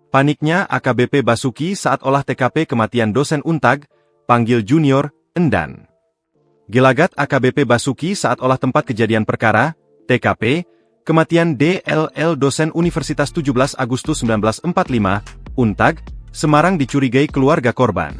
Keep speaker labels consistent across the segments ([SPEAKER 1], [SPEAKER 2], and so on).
[SPEAKER 1] Paniknya AKBP Basuki saat olah TKP kematian dosen Untag, panggil Junior, Endan. Gelagat AKBP Basuki saat olah tempat kejadian perkara, TKP, kematian DLL dosen Universitas 17 Agustus 1945, Untag, Semarang dicurigai keluarga korban.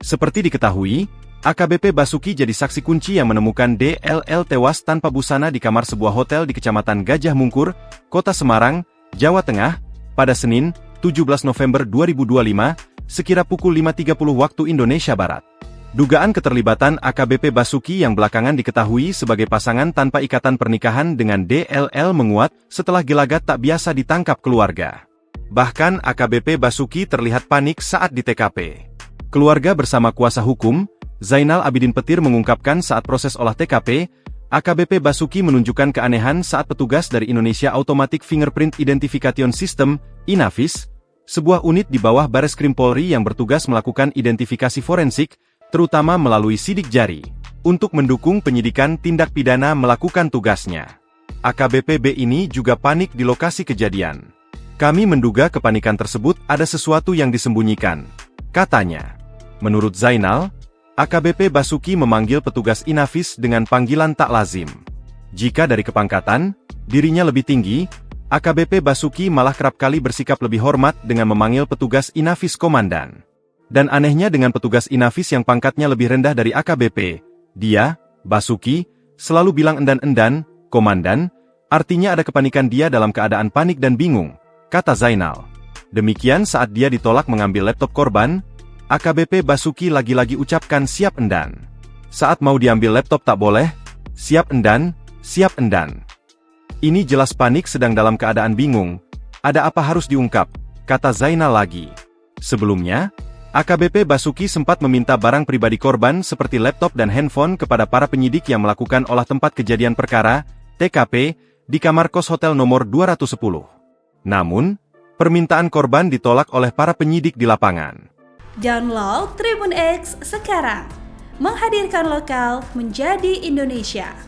[SPEAKER 1] Seperti diketahui, AKBP Basuki jadi saksi kunci yang menemukan DLL tewas tanpa busana di kamar sebuah hotel di Kecamatan Gajah Mungkur, Kota Semarang, Jawa Tengah, pada Senin, 17 November 2025, sekira pukul 5.30 waktu Indonesia Barat. Dugaan keterlibatan AKBP Basuki yang belakangan diketahui sebagai pasangan tanpa ikatan pernikahan dengan DLL menguat setelah gelagat tak biasa ditangkap keluarga. Bahkan AKBP Basuki terlihat panik saat di TKP. Keluarga bersama kuasa hukum, Zainal Abidin Petir mengungkapkan saat proses olah TKP, AKBP Basuki menunjukkan keanehan saat petugas dari Indonesia Automatic Fingerprint Identification System, INAFIS, sebuah unit di bawah Bareskrim Polri yang bertugas melakukan identifikasi forensik, terutama melalui sidik jari, untuk mendukung penyidikan tindak pidana melakukan tugasnya. AKBP B ini juga panik di lokasi kejadian. Kami menduga kepanikan tersebut ada sesuatu yang disembunyikan, katanya. Menurut Zainal, AKBP Basuki memanggil petugas INAFIS dengan panggilan tak lazim. Jika dari kepangkatan, dirinya lebih tinggi, AKBP Basuki malah kerap kali bersikap lebih hormat dengan memanggil petugas INAFIS komandan. Dan anehnya dengan petugas INAFIS yang pangkatnya lebih rendah dari AKBP, dia, Basuki, selalu bilang endan-endan, komandan, artinya ada kepanikan dia dalam keadaan panik dan bingung, kata Zainal. Demikian saat dia ditolak mengambil laptop korban, AKBP Basuki lagi-lagi ucapkan siap endan. Saat mau diambil laptop tak boleh, siap endan, siap endan. Ini jelas panik sedang dalam keadaan bingung, ada apa harus diungkap, kata Zainal lagi. Sebelumnya, AKBP Basuki sempat meminta barang pribadi korban seperti laptop dan handphone kepada para penyidik yang melakukan olah tempat kejadian perkara, TKP, di kamar kos hotel nomor 210. Namun, permintaan korban ditolak oleh para penyidik di lapangan.
[SPEAKER 2] Download Tribun X sekarang, menghadirkan lokal menjadi Indonesia.